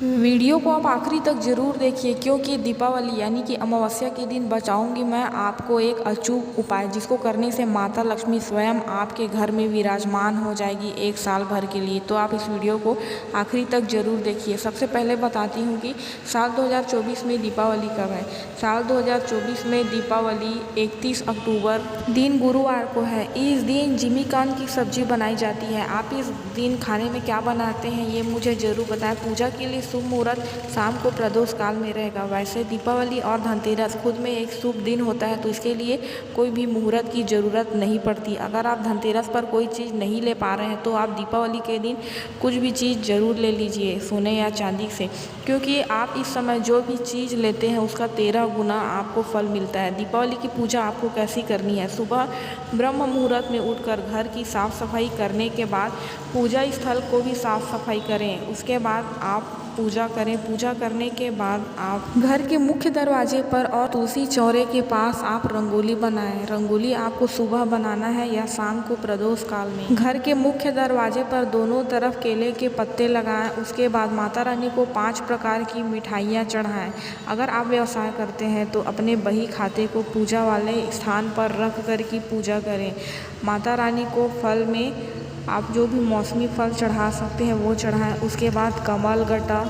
Video को आप आखिरी तक ज़रूर देखिए, क्योंकि दीपावली यानी कि अमावस्या के दिन बचाऊंगी मैं आपको एक अचूक उपाय, जिसको करने से माता लक्ष्मी स्वयं आपके घर में विराजमान हो जाएगी एक साल भर के लिए। तो आप इस वीडियो को आखिरी तक ज़रूर देखिए। सबसे पहले बताती हूँ कि साल 2024 में दीपावली कब है। साल 2024 में दीपावली 31 अक्टूबर दिन गुरुवार को है। इस दिन जिमीकंद की सब्जी बनाई जाती है। आप इस दिन खाने में क्या बनाते हैं ये मुझे ज़रूर बताएं। पूजा के लिए शुभ मुहूर्त शाम को प्रदोष काल में रहेगा। वैसे दीपावली और धनतेरस खुद में एक शुभ दिन होता है, तो इसके लिए कोई भी मुहूर्त की ज़रूरत नहीं पड़ती। अगर आप धनतेरस पर कोई चीज़ नहीं ले पा रहे हैं तो आप दीपावली के दिन कुछ भी चीज़ ज़रूर ले लीजिए, सोने या चांदी से, क्योंकि आप इस समय जो भी चीज़ लेते हैं उसका 13 गुना आपको फल मिलता है। दीपावली की पूजा आपको कैसी करनी है। सुबह ब्रह्म मुहूर्त में उठकर घर की साफ़ सफाई करने के बाद पूजा स्थल को भी साफ़ सफाई करें। उसके बाद आप पूजा करें। पूजा करने के बाद आप घर के मुख्य दरवाजे पर और तुलसी चौरे के पास आप रंगोली बनाएं। रंगोली आपको सुबह बनाना है या शाम को प्रदोष काल में। घर के मुख्य दरवाजे पर दोनों तरफ केले के पत्ते लगाएं। उसके बाद माता रानी को 5 प्रकार की मिठाइयाँ चढ़ाएं। अगर आप व्यवसाय करते हैं तो अपने बही खाते को पूजा वाले स्थान पर रख कर की पूजा करें। माता रानी को फल में आप जो भी मौसमी फल चढ़ा सकते हैं वो चढ़ाएं। उसके बाद कमल, गट्टा,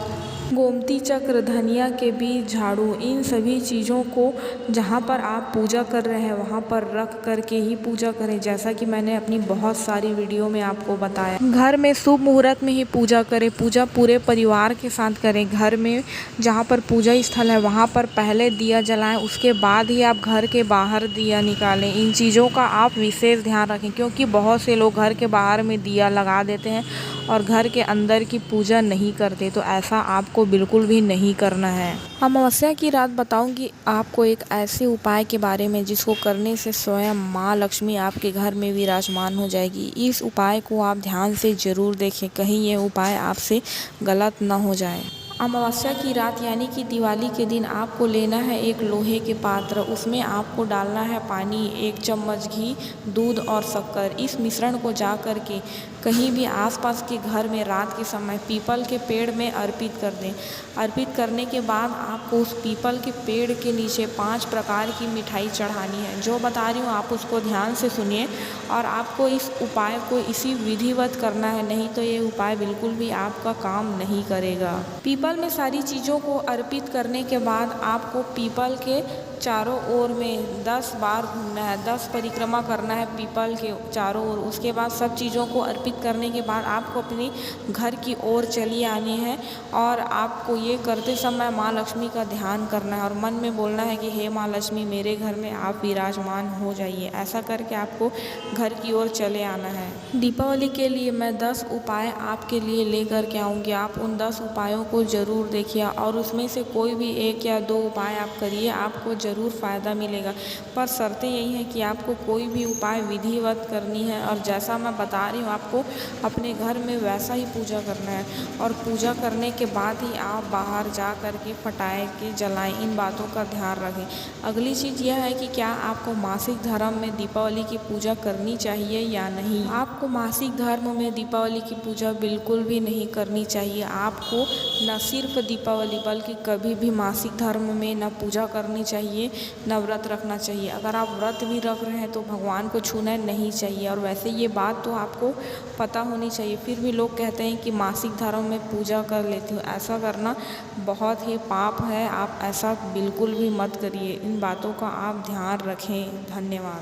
गोमती चक्र, धनिया के बीज, झाड़ू, इन सभी चीज़ों को जहाँ पर आप पूजा कर रहे हैं वहाँ पर रख कर के ही पूजा करें, जैसा कि मैंने अपनी बहुत सारी वीडियो में आपको बताया। घर में शुभ मुहूर्त में ही पूजा करें। पूजा पूरे परिवार के साथ करें। घर में जहाँ पर पूजा स्थल है वहाँ पर पहले दिया जलाएं, उसके बाद ही आप घर के बाहर दिया निकालें। इन चीज़ों का आप विशेष ध्यान रखें, क्योंकि बहुत से लोग घर के बाहर में दिया लगा देते हैं और घर के अंदर की पूजा नहीं करते, तो ऐसा आपको बिल्कुल भी नहीं करना है। अमावस्या की रात बताऊंगी आपको एक ऐसे उपाय के बारे में जिसको करने से स्वयं माँ लक्ष्मी आपके घर में विराजमान हो जाएगी। इस उपाय को आप ध्यान से ज़रूर देखें, कहीं ये उपाय आपसे गलत ना हो जाए। अमावस्या की रात यानी कि दिवाली के दिन आपको लेना है एक लोहे के पात्र। उसमें आपको डालना है पानी, 1 चम्मच घी, दूध और शक्कर। इस मिश्रण को जा कर के कहीं भी आसपास के घर में रात के समय पीपल के पेड़ में अर्पित कर दें। अर्पित करने के बाद आपको उस पीपल के पेड़ के नीचे 5 प्रकार की मिठाई चढ़ानी है। जो बता रही हूँ आप उसको ध्यान से सुनिए और आपको इस उपाय को इसी विधिवत करना है, नहीं तो ये उपाय बिल्कुल भी आपका काम नहीं करेगा। पीपल में सारी चीज़ों को अर्पित करने के बाद आपको पीपल के चारों ओर में 10 बार घूमना है, 10 परिक्रमा करना है पीपल के चारों ओर। उसके बाद सब चीज़ों को अर्पित करने के बाद आपको अपनी घर की ओर चली आनी है और आपको ये करते समय माँ लक्ष्मी का ध्यान करना है और मन में बोलना है कि हे माँ लक्ष्मी, मेरे घर में आप विराजमान हो जाइए। ऐसा करके आपको घर की ओर चले आना है। दीपावली के लिए मैं 10 उपाय आपके लिए लेकर के आऊँगी। आप उन 10 उपायों को ज़रूर देखिए और उसमें से कोई भी 1 या 2 उपाय आप करिए, आपको ज़रूर फ़ायदा मिलेगा। पर शर्तें यही हैं कि आपको कोई भी उपाय विधिवत करनी है और जैसा मैं बता रही हूँ आपको अपने घर में वैसा ही पूजा करना है और पूजा करने के बाद ही आप बाहर जा कर के पटाखे जलाएं। इन बातों का ध्यान रखें। अगली चीज़ यह है कि क्या आपको मासिक धर्म में दीपावली की पूजा करनी चाहिए या नहीं। आपको मासिक धर्म में दीपावली की पूजा बिल्कुल भी नहीं करनी चाहिए। आपको न सिर्फ दीपावली बल्कि कभी भी मासिक धर्म में न पूजा करनी चाहिए, न व्रत रखना चाहिए। अगर आप व्रत भी रख रहे हैं तो भगवान को छूना नहीं चाहिए। और वैसे ये बात तो आपको पता होनी चाहिए, फिर भी लोग कहते हैं कि मासिक धर्म में पूजा कर लेती हूँ। ऐसा करना बहुत ही पाप है। आप ऐसा बिल्कुल भी मत करिए। इन बातों का आप ध्यान रखें। धन्यवाद।